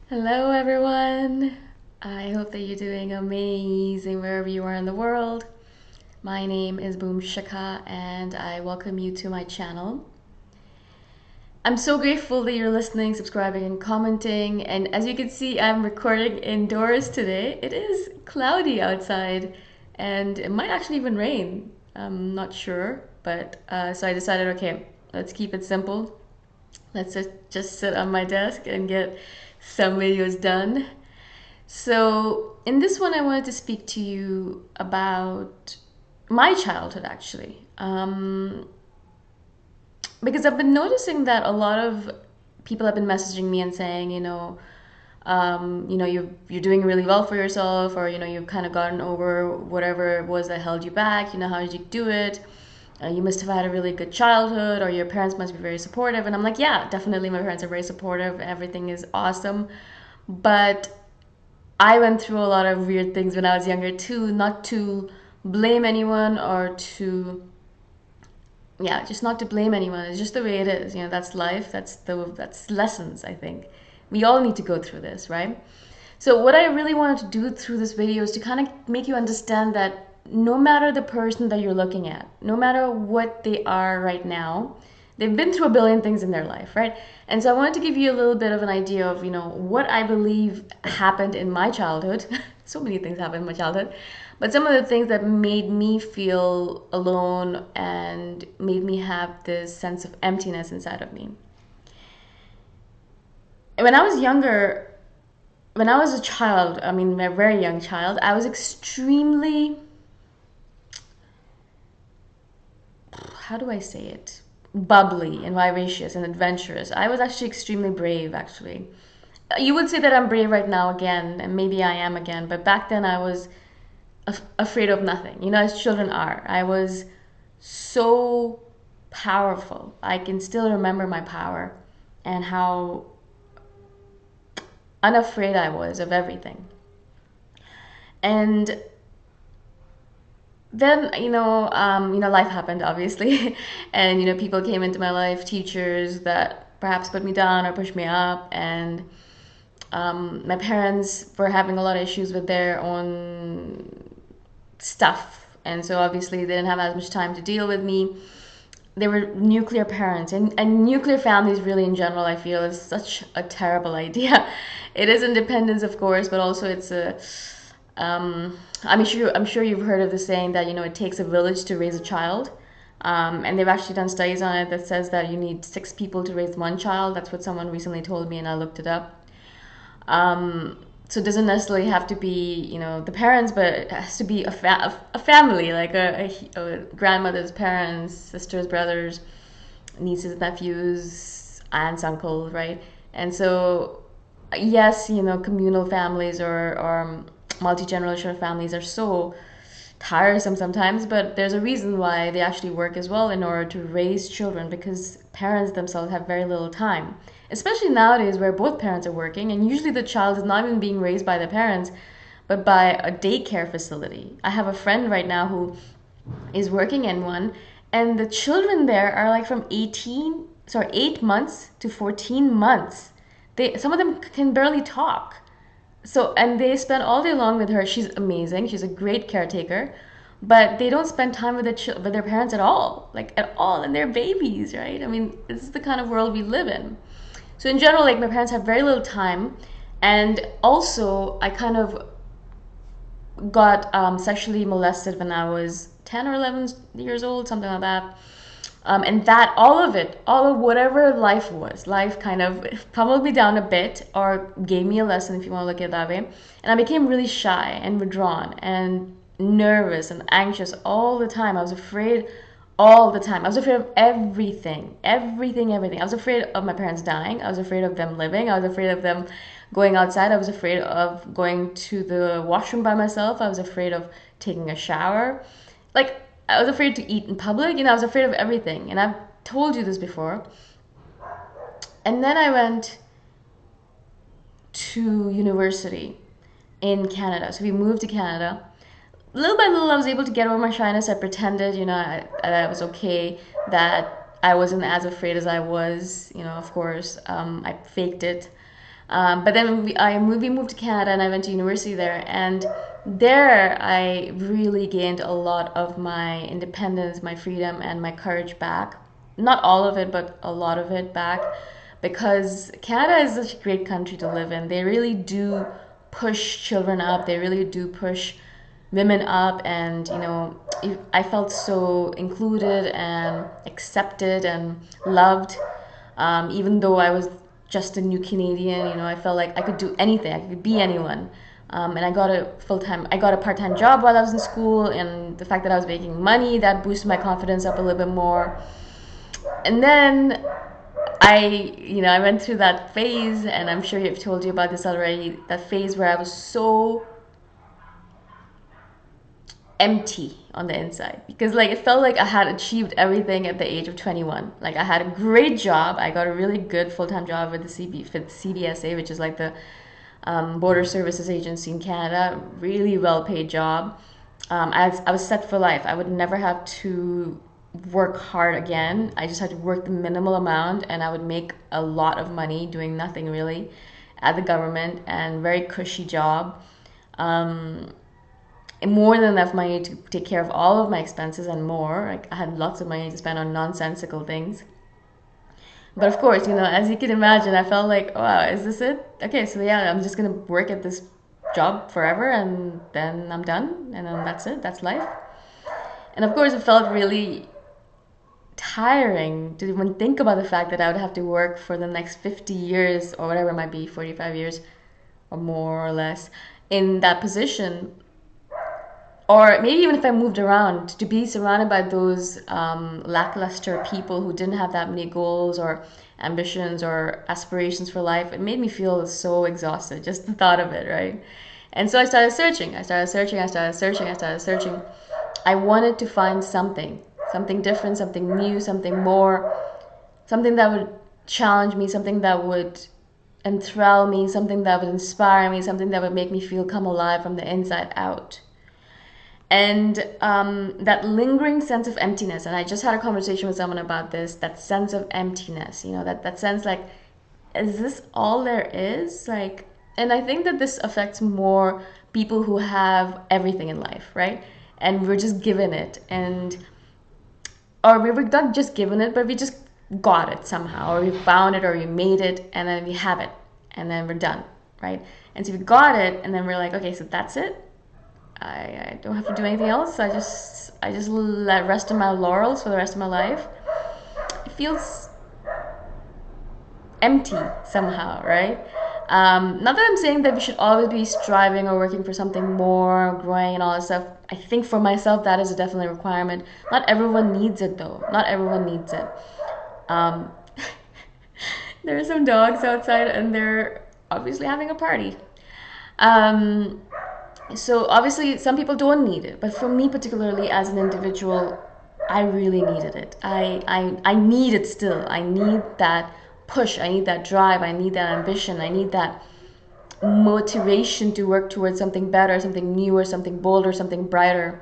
Hello, everyone. I hope that you're doing amazing wherever you are in the world. My name is Shikha, and I welcome you to my channel. I'm so grateful that you're listening, subscribing, and commenting. And as you can see, I'm recording indoors today. It is cloudy outside, and it might actually even rain. I'm not sure, but so I decided, okay, let's keep it simple. Let's just sit on my desk and get some videos done. So, in this one, I wanted to speak to you about my childhood actually. Because I've been noticing that a lot of people have been messaging me and saying, you're doing really well for yourself, or you've kind of gotten over whatever it was that held you back. How did you do it? You must have had a really good childhood, or your parents must be very supportive. And I'm like, yeah, definitely, my parents are very supportive. Everything is awesome, but I went through a lot of weird things when I was younger too. Not to blame anyone or to, yeah, just not to blame anyone. It's just the way it is. That's life. That's lessons. I think we all need to go through this, right? So what I really wanted to do through this video is to kind of make you understand that no matter the person that you're looking at, no matter what they are right now, they've been through a billion things in their life, right? And so I wanted to give you a little bit of an idea of, what I believe happened in my childhood. So many things happened in my childhood, but some of the things that made me feel alone and made me have this sense of emptiness inside of me. And when I was a child, I mean, a very young child, I was extremely, how do I say it? Bubbly and vivacious and adventurous. I was actually extremely brave, actually. You would say that I'm brave right now again, and maybe I am again, but back then I was afraid of nothing, as children are. I was so powerful. I can still remember my power and how unafraid I was of everything. And then life happened obviously, and people came into my life, teachers that perhaps put me down or pushed me up, and my parents were having a lot of issues with their own stuff, and so obviously they didn't have as much time to deal with me. They were nuclear parents, and nuclear families really in general, I feel, is such a terrible idea. It is independence, of course, but also it's a I'm sure you've heard of the saying that it takes a village to raise a child, and they've actually done studies on it that says that you need 6 people to raise one child. That's what someone recently told me, and I looked it up. So it doesn't necessarily have to be the parents, but it has to be a family, like a grandmother's parents, sisters, brothers, nieces, nephews, aunts, uncles, right? And so yes, communal families or multi-generational families are so tiresome sometimes, but there's a reason why they actually work as well in order to raise children, because parents themselves have very little time, especially nowadays where both parents are working, and usually the child is not even being raised by the parents but by a daycare facility. I have a friend right now who is working in one, and the children there are like from 8 months to 14 months. Some of them can barely talk. So, and they spend all day long with her. She's amazing. She's a great caretaker, but they don't spend time with with their parents at all, like at all, and they're babies, right? I mean, this is the kind of world we live in. So in general, like my parents have very little time, and also I kind of got sexually molested when I was 10 or 11 years old, something like that. And that all of it, all of whatever life was, life kind of pummeled me down a bit or gave me a lesson, if you want to look at it that way. And I became really shy and withdrawn and nervous and anxious all the time. I was afraid all the time. I was afraid of everything, everything, everything. I was afraid of my parents dying. I was afraid of them living. I was afraid of them going outside. I was afraid of going to the washroom by myself. I was afraid of taking a shower. Like, I was afraid to eat in public. I was afraid of everything. And I've told you this before. And then I went to university in Canada. So we moved to Canada. Little by little, I was able to get over my shyness. I pretended, I was okay, that I wasn't as afraid as I was. Of course, I faked it. But then we moved to Canada and I went to university there. And there I really gained a lot of my independence, my freedom, and my courage back. Not all of it, but a lot of it back. Because Canada is such a great country to live in. They really do push children up. They really do push women up, and I felt so included and accepted and loved, even though I was just a new Canadian. I felt like I could do anything, I could be anyone. And I got a part-time job while I was in school, and the fact that I was making money, that boosted my confidence up a little bit more. And then I went through that phase, and I'm sure I've told you about this already, that phase where I was so empty on the inside, because like it felt like I had achieved everything at the age of 21. Like I had a great job. I got a really good full-time job with the CBSA, which is like the border services agency in Canada. Really well paid job. I was set for life. I would never have to work hard again. I just had to work the minimal amount, and I would make a lot of money doing nothing really at the government, and very cushy job. More than enough money to take care of all of my expenses and more. Like I had lots of money to spend on nonsensical things. But of course, as you can imagine, I felt like, oh, wow, is this it? Okay, so yeah, I'm just gonna work at this job forever, and then I'm done, and then that's it. That's life. And of course, it felt really tiring to even think about the fact that I would have to work for the next 50 years or whatever it might be, 45 years or more or less, in that position. Or maybe even if I moved around, to be surrounded by those lackluster people who didn't have that many goals or ambitions or aspirations for life, it made me feel so exhausted, just the thought of it, right? And so I started searching. I wanted to find something different, something new, something more, something that would challenge me, something that would enthrall me, something that would inspire me, something that would make me feel come alive from the inside out. And that lingering sense of emptiness, and I just had a conversation with someone about this, that sense of emptiness, that sense like, is this all there is? Like, and I think that this affects more people who have everything in life, right? And we're just given it, or we were not just given it, but we just got it somehow, or we found it, or we made it, and then we have it, and then we're done, right? And so we got it, and then we're like, okay, so that's it. I don't have to do anything else. I just let rest on my laurels for the rest of my life. It feels empty somehow, right? Not that I'm saying that we should always be striving or working for something more, growing and all that stuff. I think for myself that is definitely a requirement. Not everyone needs it though. Not everyone needs it. There are some dogs outside and they're obviously having a party. So obviously some people don't need it, but for me particularly as an individual, I really needed it. I need it still. I need that push. I need that drive. I need that ambition. I need that motivation to work towards something better, something newer, something bolder, something brighter.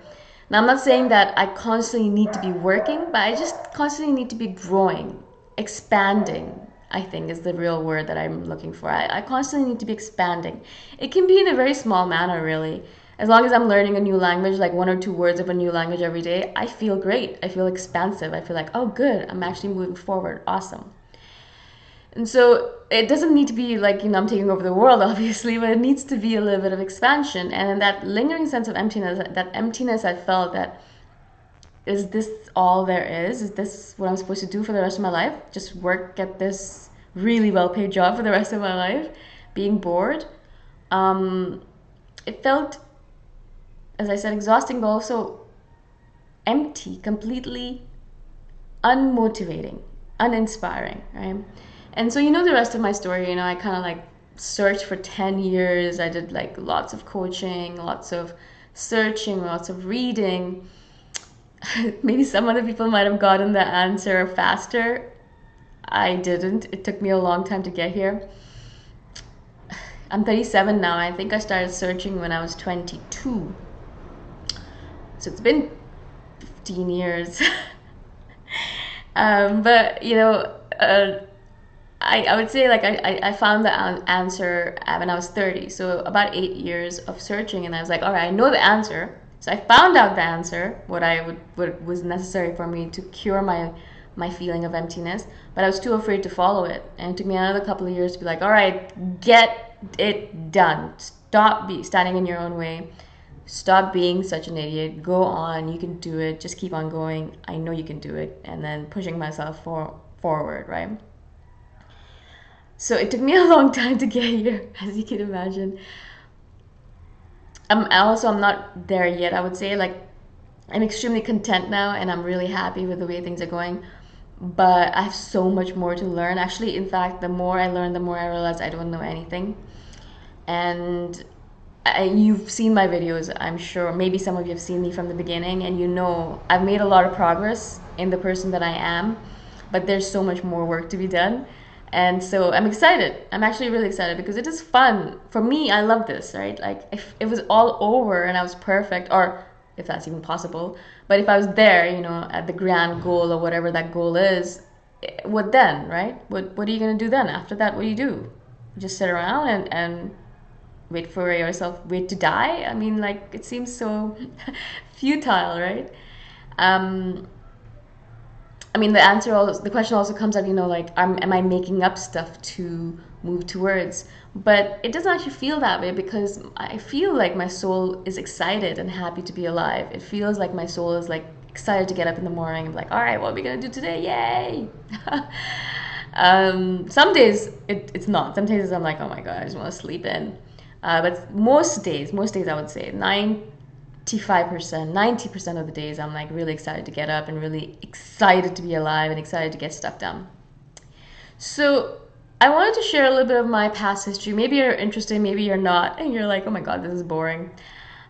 Now I'm not saying that I constantly need to be working, but I just constantly need to be growing, expanding, I think is the real word that I'm looking for. I constantly need to be expanding. It can be in a very small manner, really. As long as I'm learning a new language, like 1 or 2 words of a new language every day, I feel great. I feel expansive. I feel like, oh, good, I'm actually moving forward. Awesome. And so it doesn't need to be like, I'm taking over the world, obviously, but it needs to be a little bit of expansion. And that lingering sense of emptiness, that emptiness I felt, that is this all there is? Is this what I'm supposed to do for the rest of my life? Just work at this really well-paid job for the rest of my life, being bored? It felt, as I said, exhausting, but also empty, completely unmotivating, uninspiring, right? And so the rest of my story. I kind of like searched for 10 years. I did like lots of coaching, lots of searching, lots of reading. Maybe some other people might have gotten the answer faster. I didn't. It took me a long time to get here. I'm 37 now. I think I started searching when I was 22. So it's been 15 years. But I would say like I found the answer when I was 30. So about 8 years of searching, and I was like, all right, I know the answer. So I found out the answer, what was necessary for me to cure my feeling of emptiness, but I was too afraid to follow it. And it took me another couple of years to be like, all right, get it done. Stop standing in your own way. Stop being such an idiot. Go on. You can do it. Just keep on going. I know you can do it. And then pushing myself forward, right? So it took me a long time to get here, as you can imagine. I'm not there yet. I would say like I'm extremely content now, and I'm really happy with the way things are going. But I have so much more to learn. Actually, in fact, the more I learn, the more I realize I don't know anything. And you've seen my videos, I'm sure. Maybe some of you have seen me from the beginning, and you know I've made a lot of progress in the person that I am, but there's so much more work to be done. And so I'm excited. I'm actually really excited because it is fun. For me, I love this, right? Like if it was all over and I was perfect, or if that's even possible, but if I was there, at the grand goal or whatever that goal is, what then, right? What are you gonna do then? After that, what do? You just sit around and wait to die? I mean, like, it seems so futile, right? Um, I mean, the question also comes up, like, am I making up stuff to move towards? But it doesn't actually feel that way because I feel like my soul is excited and happy to be alive. It feels like my soul is like excited to get up in the morning and be like, all right, what are we gonna do today? Yay! Some days it's not. Some days I'm like, oh my god, I just want to sleep in. But most days I would say 95%, 90% of the days I'm like really excited to get up and really excited to be alive and excited to get stuff done. So I wanted to share a little bit of my past history. Maybe you're interested, maybe you're not, and you're like, oh my god, this is boring.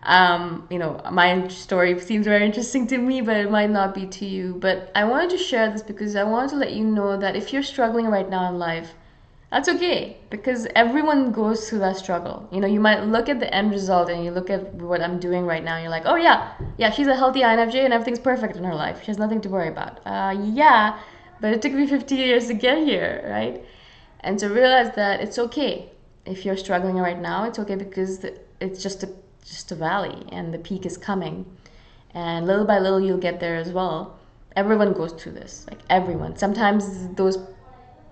My story seems very interesting to me, but it might not be to you. But I wanted to share this because I wanted to let you know that if you're struggling right now in life, that's okay because everyone goes through that struggle. You might look at the end result and you look at what I'm doing right now and you're like, oh yeah, she's a healthy INFJ and everything's perfect in her life. She has nothing to worry about. Yeah, but it took me 50 years to get here, right? And to realize that it's okay if you're struggling right now. It's okay because it's just a valley and the peak is coming, and little by little you'll get there as well. Everyone goes through this, like everyone. Sometimes those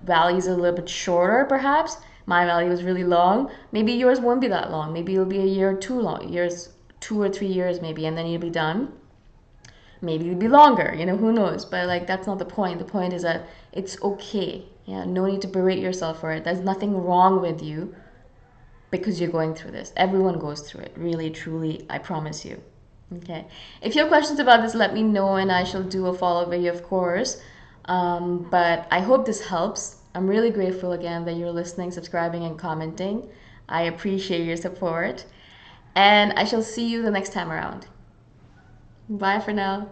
valleys are a little bit shorter, perhaps. My valley was really long. Maybe yours won't be that long. Maybe it'll be a year or two long, years, 2 or 3 years maybe, and then you'll be done. Maybe it'll be longer, who knows? But like that's not the point. The point is that it's okay. Yeah, no need to berate yourself for it. There's nothing wrong with you because you're going through this. Everyone goes through it, really, truly, I promise you. Okay. If you have questions about this, let me know and I shall do a follow-up video, of course. But I hope this helps. I'm really grateful again that you're listening, subscribing, and commenting. I appreciate your support. And I shall see you the next time around. Bye for now.